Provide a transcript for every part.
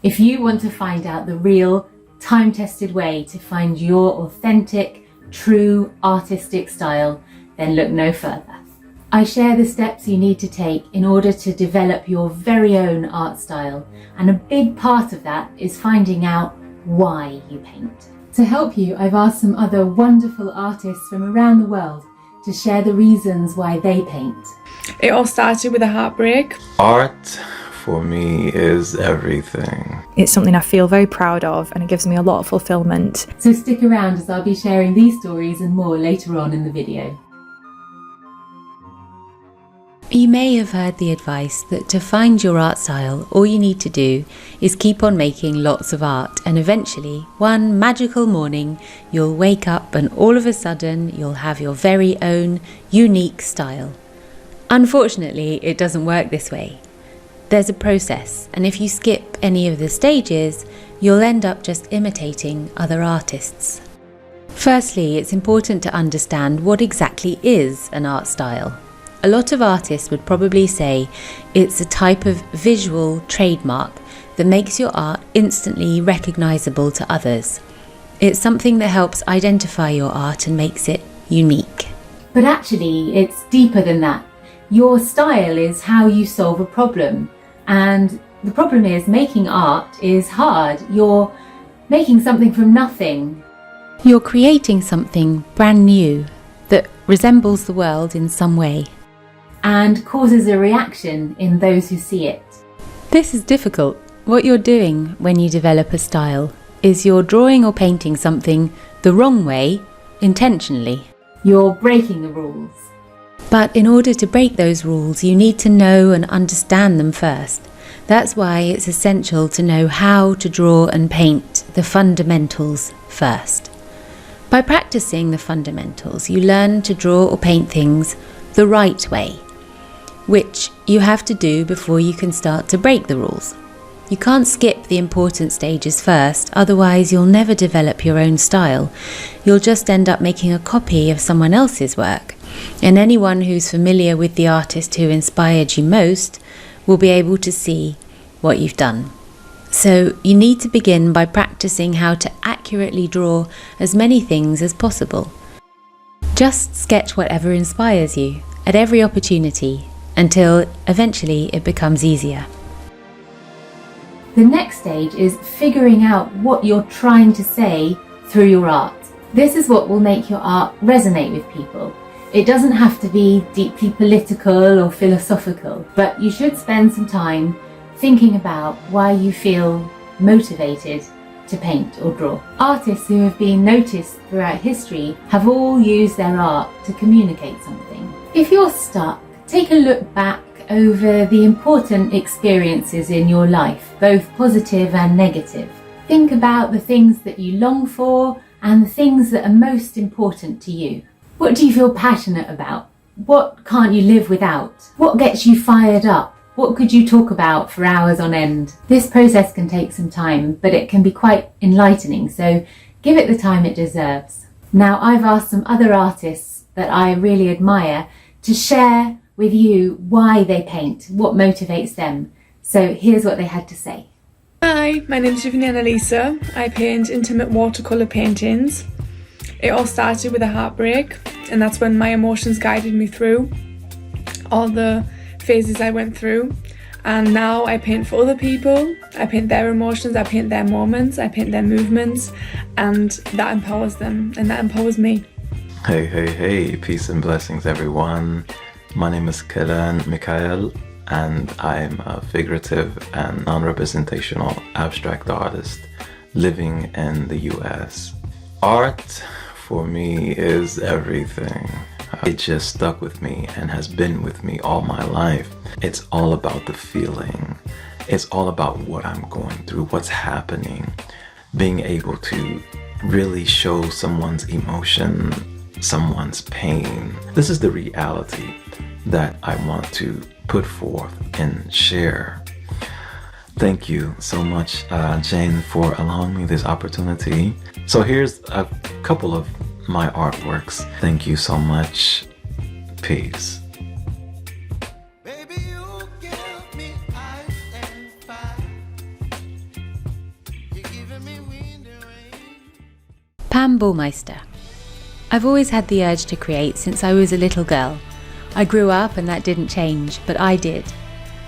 If you want to find out the real, time-tested way to find your authentic, true artistic style, then look no further. I share the steps you need to take in order to develop your very own art style, and a big part of that is finding out why you paint. To help you, I've asked some other wonderful artists from around the world to share the reasons why they paint. It all started with a heartbreak. Art for me is everything. It's something I feel very proud of, and it gives me a lot of fulfillment. So stick around as I'll be sharing these stories and more later on in the video. You may have heard the advice that to find your art style, all you need to do is keep on making lots of art, and eventually, one magical morning, you'll wake up and all of a sudden you'll have your very own unique style. Unfortunately, it doesn't work this way. There's a process, and if you skip any of the stages, you'll end up just imitating other artists. Firstly, it's important to understand what exactly is an art style. A lot of artists would probably say it's a type of visual trademark that makes your art instantly recognizable to others. It's something that helps identify your art and makes it unique. But actually, it's deeper than that. Your style is how you solve a problem. And the problem is, making art is hard. You're making something from nothing. You're creating something brand new that resembles the world in some way, and causes a reaction in those who see it. This is difficult. What you're doing when you develop a style is you're drawing or painting something the wrong way intentionally. You're breaking the rules. But in order to break those rules, you need to know and understand them first. That's why it's essential to know how to draw and paint the fundamentals first. By practicing the fundamentals, you learn to draw or paint things the right way, which you have to do before you can start to break the rules. You can't skip the important stages first, otherwise you'll never develop your own style. You'll just end up making a copy of someone else's work, and anyone who's familiar with the artist who inspired you most will be able to see what you've done. So you need to begin by practicing how to accurately draw as many things as possible. Just sketch whatever inspires you at every opportunity until eventually it becomes easier. The next stage is figuring out what you're trying to say through your art. This is what will make your art resonate with people. It doesn't have to be deeply political or philosophical, but you should spend some time thinking about why you feel motivated to paint or draw. Artists who have been noticed throughout history have all used their art to communicate something. If you're stuck, take a look back over the important experiences in your life, both positive and negative. Think about the things that you long for and the things that are most important to you. What do you feel passionate about? What can't you live without? What gets you fired up? What could you talk about for hours on end? This process can take some time, but it can be quite enlightening, so give it the time it deserves. Now, I've asked some other artists that I really admire to share with you why they paint, what motivates them. So here's what they had to say. Hi, my name is Giverny Annalisa. I paint intimate watercolour paintings. It all started with a heartbreak, and that's when my emotions guided me through all the phases I went through. And now I paint for other people. I paint their emotions, I paint their moments, I paint their movements, and that empowers them and that empowers me. Hey, peace and blessings everyone. My name is Kalan Mickael, and I'm a figurative and non-representational abstract artist living in the US. Art for me is everything. It just stuck with me and has been with me all my life. It's all about the feeling. It's all about what I'm going through, what's happening. Being able to really show someone's emotion, someone's pain. This is the reality that I want to put forth and share. Thank you so much, Jane, for allowing me this opportunity. So here's a couple of my artworks. Thank you so much. Peace. Baby, you give me ice and fire. Pambo Meister. I've always had the urge to create since I was a little girl. I grew up and that didn't change, but I did.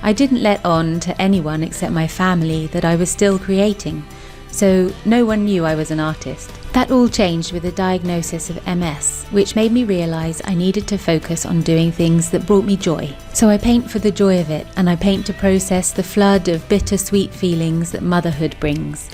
I didn't let on to anyone except my family that I was still creating, so no one knew I was an artist. That all changed with a diagnosis of MS, which made me realise I needed to focus on doing things that brought me joy. So I paint for the joy of it, and I paint to process the flood of bittersweet feelings that motherhood brings.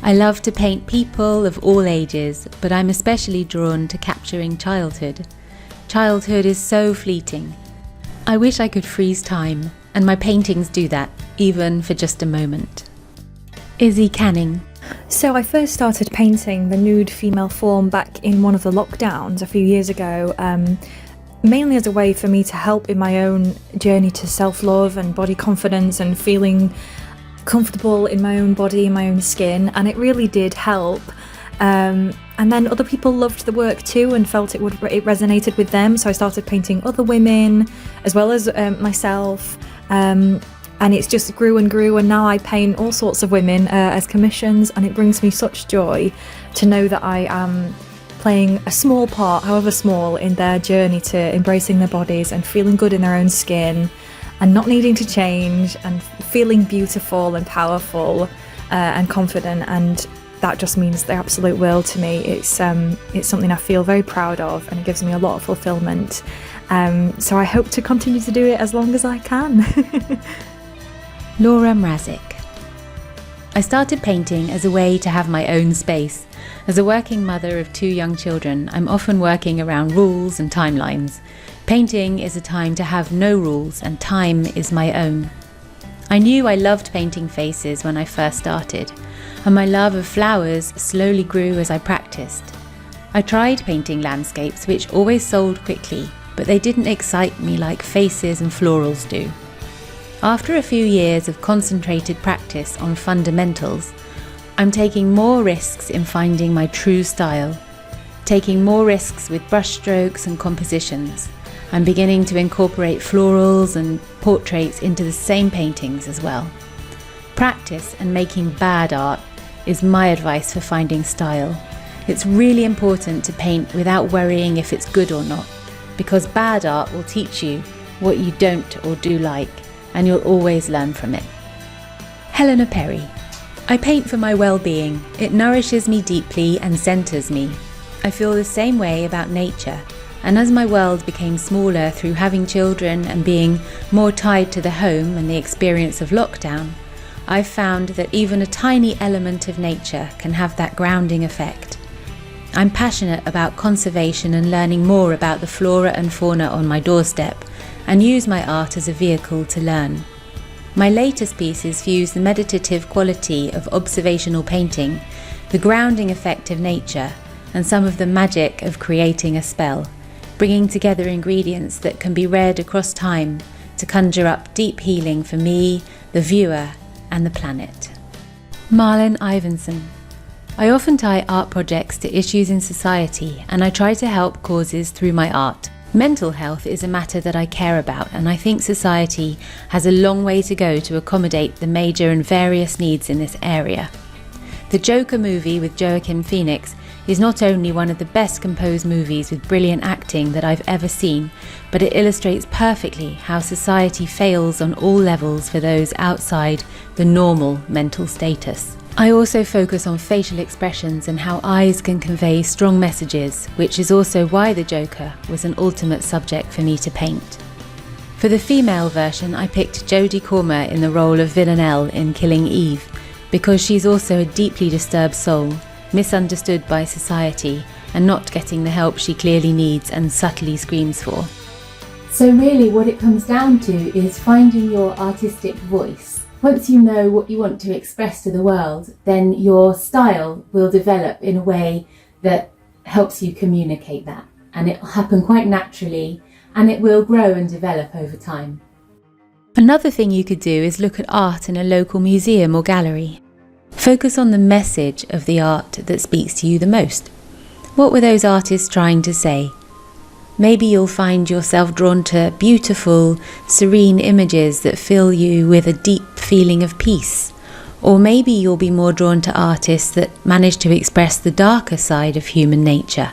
I love to paint people of all ages, but I'm especially drawn to capturing childhood. Childhood is so fleeting. I wish I could freeze time, and my paintings do that, even for just a moment. Izzy Canning. So I first started painting the nude female form back in one of the lockdowns a few years ago, mainly as a way for me to help in my own journey to self-love and body confidence and feeling comfortable in my own body, in my own skin, and it really did help. And then other people loved the work too and felt it resonated with them, so I started painting other women as well as myself. And it's just grew and grew, and now I paint all sorts of women as commissions, and it brings me such joy to know that I am playing a small part, however small, in their journey to embracing their bodies and feeling good in their own skin and not needing to change and feeling beautiful and powerful and confident, and that just means the absolute world to me. It's something I feel very proud of, and it gives me a lot of fulfillment. So I hope to continue to do it as long as I can. Morazik. I started painting as a way to have my own space. As a working mother of 2 young children, I'm often working around rules and timelines. Painting is a time to have no rules, and time is my own. I knew I loved painting faces when I first started, and my love of flowers slowly grew as I practiced. I tried painting landscapes, which always sold quickly, but they didn't excite me like faces and florals do. After a few years of concentrated practice on fundamentals, I'm taking more risks in finding my true style, taking more risks with brushstrokes and compositions. I'm beginning to incorporate florals and portraits into the same paintings as well. Practice and making bad art is my advice for finding style. It's really important to paint without worrying if it's good or not, because bad art will teach you what you don't or do like, and you'll always learn from it. Helena Perry. I paint for my well-being. It nourishes me deeply and centres me. I feel the same way about nature, and as my world became smaller through having children and being more tied to the home and the experience of lockdown, I've found that even a tiny element of nature can have that grounding effect. I'm passionate about conservation and learning more about the flora and fauna on my doorstep, and use my art as a vehicle to learn. My latest pieces fuse the meditative quality of observational painting, the grounding effect of nature, and some of the magic of creating a spell, bringing together ingredients that can be read across time to conjure up deep healing for me, the viewer, and the planet. Marlon Iverson. I often tie art projects to issues in society, and I try to help causes through my art. Mental health is a matter that I care about, and I think society has a long way to go to accommodate the major and various needs in this area. The Joker movie with Joaquin Phoenix is not only one of the best composed movies with brilliant acting that I've ever seen, but it illustrates perfectly how society fails on all levels for those outside the normal mental status. I also focus on facial expressions and how eyes can convey strong messages, which is also why the Joker was an ultimate subject for me to paint. For the female version, I picked Jodie Comer in the role of Villanelle in Killing Eve, because she's also a deeply disturbed soul, misunderstood by society, and not getting the help she clearly needs and subtly screams for. So really what it comes down to is finding your artistic voice. Once you know what you want to express to the world, then your style will develop in a way that helps you communicate that. And it'll happen quite naturally, and it will grow and develop over time. Another thing you could do is look at art in a local museum or gallery. Focus on the message of the art that speaks to you the most. What were those artists trying to say? Maybe you'll find yourself drawn to beautiful, serene images that fill you with a deep feeling of peace. Or maybe you'll be more drawn to artists that manage to express the darker side of human nature.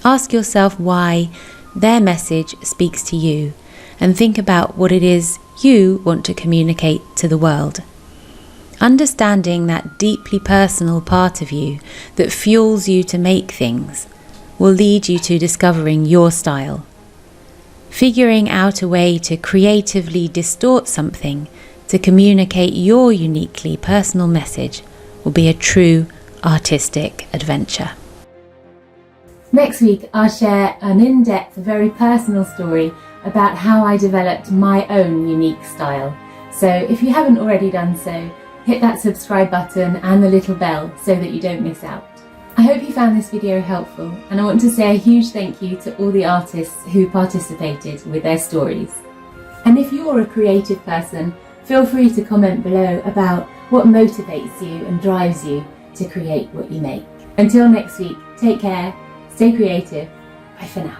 Ask yourself why their message speaks to you, and think about what it is you want to communicate to the world. Understanding that deeply personal part of you that fuels you to make things will lead you to discovering your style. Figuring out a way to creatively distort something to communicate your uniquely personal message will be a true artistic adventure. Next week, I'll share an in-depth, very personal story about how I developed my own unique style. So if you haven't already done so, hit that subscribe button and the little bell so that you don't miss out. I hope you found this video helpful, and I want to say a huge thank you to all the artists who participated with their stories. And if you're a creative person, feel free to comment below about what motivates you and drives you to create what you make. Until next week, take care, stay creative, bye for now.